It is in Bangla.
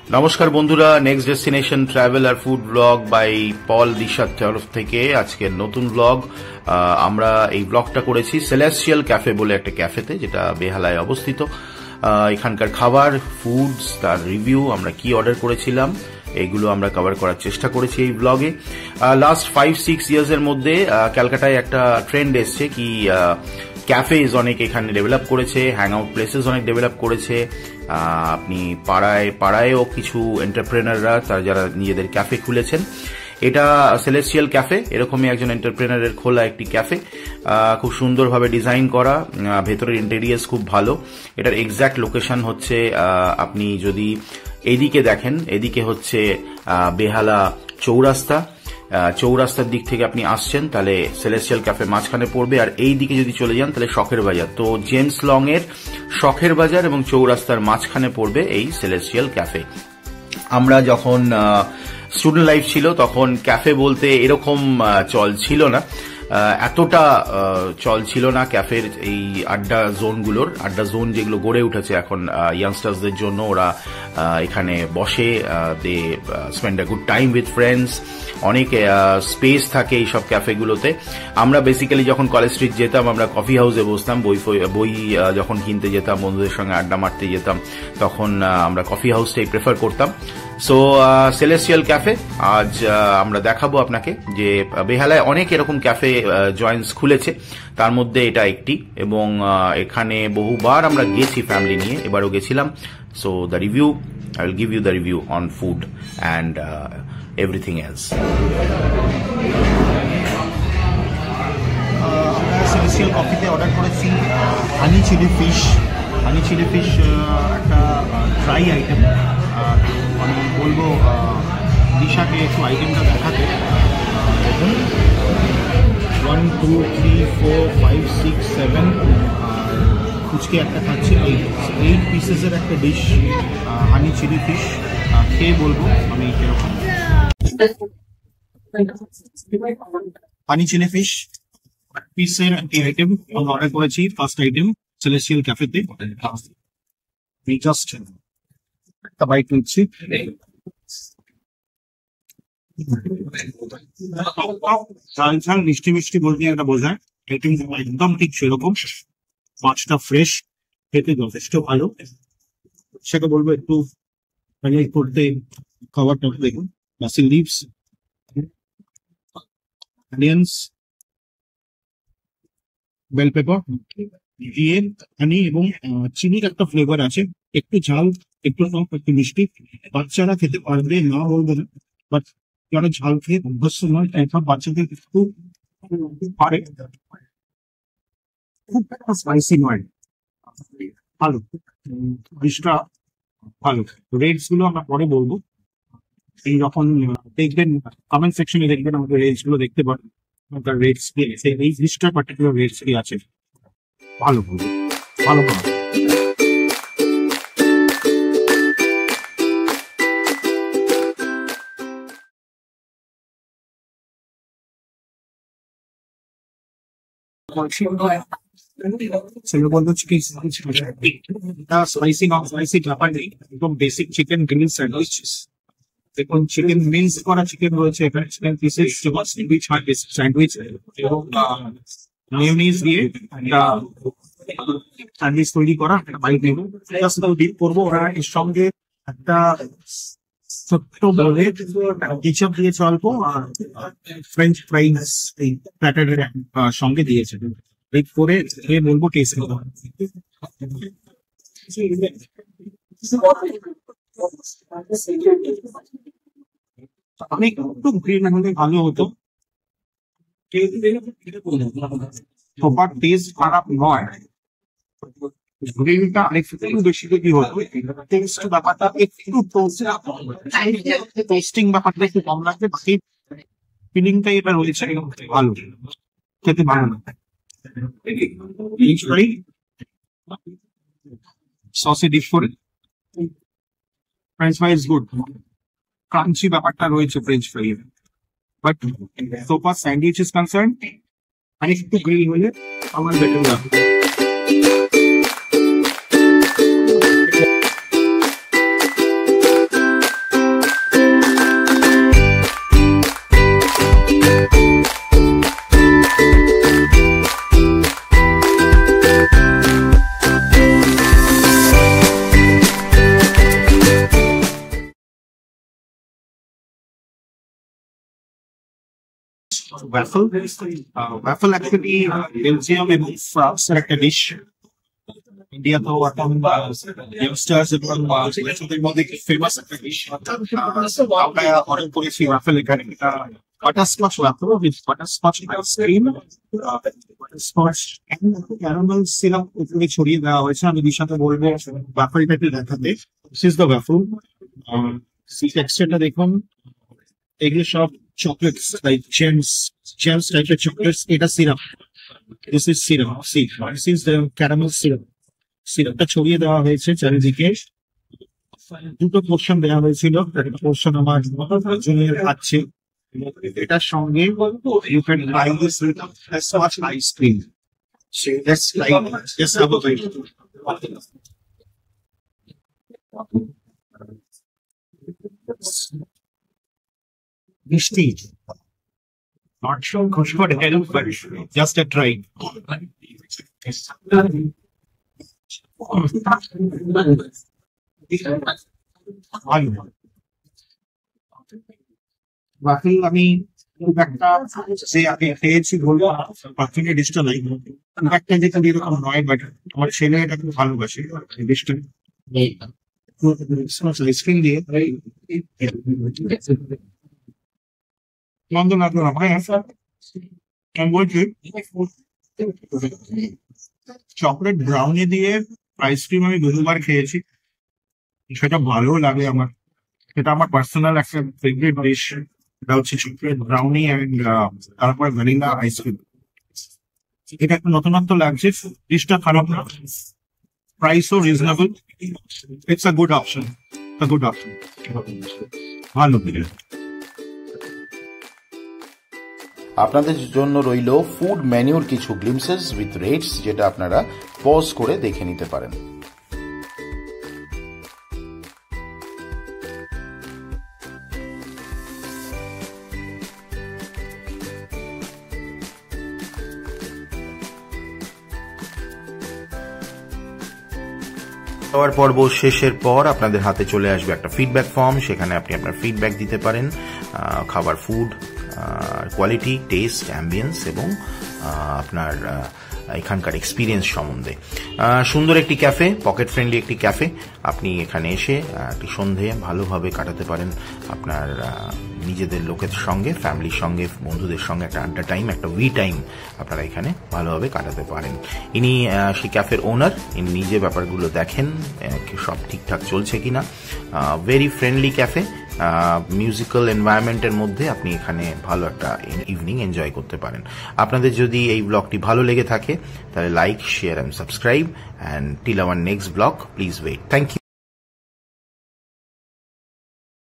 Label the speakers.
Speaker 1: নমস্কার বন্ধুরা, নেক্সট ডেস্টিনেশন ট্রাভেল আর ফুড ব্লগ বাই পল দিশার তরফ থেকে আজকের নতুন ব্লগ। আমরা এই ব্লগটা করেছি সেলেস্টিয়াল ক্যাফে বলে একটা ক্যাফেতে, যেটা বেহালায় অবস্থিত। এখানকার খাবার, ফুডস, তার রিভিউ, আমরা কি অর্ডার করেছিলাম, এগুলো আমরা কভার করার চেষ্টা করেছি এই ব্লগে। লাস্ট 5-6 ইয়ার্সের মধ্যে ক্যালকাটায় একটা ট্রেন্ড এসছে কি ক্যাফেজ অনেক এখানে ডেভেলপ করেছে, হ্যাং আউট প্লেসেস অনেক ডেভেলপ করেছে। আপনি পাড়ায়ও কিছু এন্টারপ্রেনাররা তারা যারা নিজেদের ক্যাফে খুলেছেন। এটা সেলেস্টিয়াল ক্যাফে, এরকমই একজন এন্টারপ্রেনারের খোলা একটি ক্যাফে, খুব সুন্দরভাবে ডিজাইন করা, ভেতরের ইন্টেরিয়ার্স খুব ভালো। এটার এক্স্যাক্ট লোকেশন হচ্ছে, আপনি যদি এদিকে দেখেন, এদিকে হচ্ছে বেহালা চৌরাস্তার দিক থেকে আপনি আসছেন তাহলে সেলেস্টিয়াল ক্যাফে মাঝখানে পড়বে, আর এই দিকে যদি চলে যান তাহলে শখের বাজার। তো জেমস লং এর শখের বাজার এবং চৌরাস্তার মাঝখানে পড়বে এই সেলেস্টিয়াল ক্যাফে। আমরা যখন স্টুডেন্ট লাইফ ছিল তখন ক্যাফে বলতে এরকম চল ছিল না, এতটা চল ছিল না ক্যাফের। এই আড্ডা জোন যেগুলো গড়ে উঠেছে এখন ইয়াংস্টার্সদের জন্য, ওরা এখানে বসে, they spend a good time with friends. অনেক স্পেস থাকে এইসব ক্যাফেগুলোতে। আমরা বেসিক্যালি যখন কলেজ স্ট্রিট যেতাম, আমরা কফি হাউসে বসতাম, বই যখন কিনতে যেতাম, বন্ধুদের সঙ্গে আড্ডা মারতে যেতাম, তখন আমরা কফি হাউসটাই প্রেফার করতাম। সো সেলেস্টিয়াল ক্যাফে আজ আমরা দেখাবো আপনাকে, যে বেহালায় অনেক এরকম ক্যাফে জয়েন্টস খুলেছে, তার মধ্যে এটা একটি, এবং এখানে বহুবার আমরা গেছি ফ্যামিলি নিয়ে, এবারও গেছিলাম। So the review, I will give you the review on food and everything else.
Speaker 2: আমরা সেলেস্টিয়াল কফিতে অর্ডার করেছি হানি চিলি ফিশ, একটা ড্রাই আইটেম। আমি বলবো দিশাকে একটু আইটেমটা দেখাতে। দেখুন, 1 2 3 4 5 6 7 আর ফুচকে একটা খাচ্ছি, 8 পিসেসের একটা ডিশ হানি চিলি ফিশ। খেয়ে বলবো আমি কিরকম। হানি চিলি ফিশ পিসের একটি আইটেম আমরা অর্ডার করেছি, ফার্স্ট আইটেম সেলেস্টিয়াল ক্যাফেতে। জাস্ট একটা বাইট নিচ্ছি। ঝাল মিষ্টি বলতে একটা বোঝায়, একদম ঠিক সেরকম। মাছটা ফ্রেশ, খেতে যথেষ্ট ভালো। সেটা বলবো একটু করতে। খাবারটা দেখুন, basil leaves, onions, bell pepper দিয়ে হানি এবং চিনির একটা ফ্লেভার আছে, একটু ঝাল, একটু টক, একটু মিষ্টি। বাচ্চারা খেতে পারবে না বলবো না, বাট যারা ঝাল খেয়ে অভ্যস্ত নয় সব বাচ্চাদের একটু পারে। খুব স্পাইসি নয়, ভালো ডিশটা ভালো। রেটস গুলো আমরা পরে বলবো। এই যখন দেখবেন কমেন্ট সেকশনে দেখবেন আমাদের রেটস গুলো দেখতে পারেন, আপনার রেটস কি এই লিস্টটা পার্টিকুলার রেটস কি আছে, ভালো ভালো। স্পাইসি নন স্পাইসি ব্যাপার নেই, একদম বেসিক চিকেন গ্রিল স্যান্ডউইচ। দেখুন, চিকেন মিন্স করা চিকেন রয়েছে এখানে, চিকেন পিসেস, স্যান্ডউইচ এবং মেয়োনিজ দিয়ে একটা স্যান্ডউইচ তৈরি করা। একটা বাইট নেব, জাস্ট ডিপ করবো। ওরা এর সঙ্গে একটা ছোট্ট বলে কেচাপ দিয়েছে অল্প, আর ফ্রেঞ্চ ফ্রাইস এই প্ল্যাটারের সঙ্গে দিয়েছে। ডিপ করে খেয়ে বলবো টেস্ট করবো। অনেক একটু গ্রিন হলে ভালো হতো। সবার টেস্ট খারাপ নয়, গ্রিনটা আরেকটু বেশি যদি হতো, টেস্ট ব্যাপারটা একটু টেস্টিং ব্যাপারটা একটু কম লাগবে, বাকি ফিলিংটা এটা রয়েছে ভালো, খেতে ভালো না। সসে ডিপ করে ফ্রেঞ্চ ফ্রাইজ গুড, ক্রাঞ্চি ব্যাপারটা রয়েছে French fry, but so far sandwich is concern আরেকটু গ্রিন হলে আমার বেটার লাগবে। ওয়াফল। ওয়াফল অ্যাকচুয়ালি বেলজিয়াম এবং ফ্রান্সের একটা ডিশ। ইন্ডিয়াতেও এখন ইয়াংস্টার্স এবং ওদের মধ্যে ফেমাস একটা ডিশ। আমরা অর্ডার করেছি ওয়াফল এখানে। এটা butterscotch waffle with butterscotch ice cream, butterscotch caramel syrup উপরে ছড়িয়ে দেওয়া হয়েছে। আমি দিশাতে বলবো ওয়াফলটাকে দেখাতে। This is the waffle. টেক্সচারটা দেখুন, এগুলো সব চকলেটস লাইক জেমস টাইপের চকলেটস। এটা syrup, this is syrup, this is the caramel syrup. সিরাপটা ছড়িয়ে দেওয়া হয়েছে চারিদিকে। দুটো পোর্শন দেওয়া হয়েছিল, একটা পোর্শন আমার জুনিয়র খাচ্ছে। এটার সঙ্গে you can try this with butterscotch ice cream. So let's try, let's have a bite. মিষ্টি, not sure খুশবু ডেভেলপ করে, জাস্ট আ ট্রাই। বাকি আমি খুব একটা যে আগে খেয়েছি বলবো পারফেক্ট ডিশটা নাই, একটা যেটা এরকম নয়, বাট আমার ছেলে এটা খুব ভালোবাসে এই ডিশটা। আইসক্রিম দিয়ে মন্দ লাগলো না ভাই। আমি বলছি চকলেট ব্রাউনি দিয়ে আইসক্রিম আমি বহুবার খেয়েছি, সেটা ভালো লাগে আমার। এটা আমার পার্সোনাল একটা ফেভারিট ডিশ। এটা হচ্ছে চকলেট ব্রাউনি অ্যান্ড তারপরে ভ্যানিলা আইসক্রিম। এটা একটা নতুনত্ব লাগছে, ডিশটা খারাপ না, প্রাইসও reasonable. It's a good option, ভালো।
Speaker 1: আপনাদের জন্য রইল ফুড মেনুর কিছু গ্লিমসেস উইথ রেটস, যেটা আপনারা পজ করে দেখে নিতে পারেন। খাওয়ার পর্ব শেষের পর আপনাদের হাতে চলে আসবে একটা ফিডব্যাক ফর্ম, সেখানে আপনি আপনার ফিডব্যাক দিতে পারেন খাবার, ফুড কোয়ালিটি, টেস্ট, অ্যাম্বিয়েন্স এবং আপনার এখানকার এক্সপিরিয়েন্স সম্বন্ধে। সুন্দর একটি ক্যাফে, পকেট ফ্রেন্ডলি একটি ক্যাফে। আপনি এখানে এসে একটি সন্ধে ভালোভাবে কাটাতে পারেন আপনার নিজেদের লোকের সঙ্গে, ফ্যামিলির সঙ্গে, বন্ধুদের সঙ্গে একটা আড্ডা টাইম, একটা টাইম আপনারা এখানে ভালোভাবে কাটাতে পারেন। ইনি সেই ক্যাফের ওনার, ইনি নিজে ব্যাপারগুলো দেখেন সব ঠিকঠাক চলছে কিনা। ভেরি ফ্রেন্ডলি ক্যাফে, মিউজিক্যাল এনভায়রনমেন্টের মধ্যে আপনি এখানে ভালো একটা ইভিনিং এনজয় করতে পারেন। আপনাদের যদি এই ব্লগটি ভালো লেগে থাকে তাহলে like, share and subscribe, and till our next blog please wait. Thank you.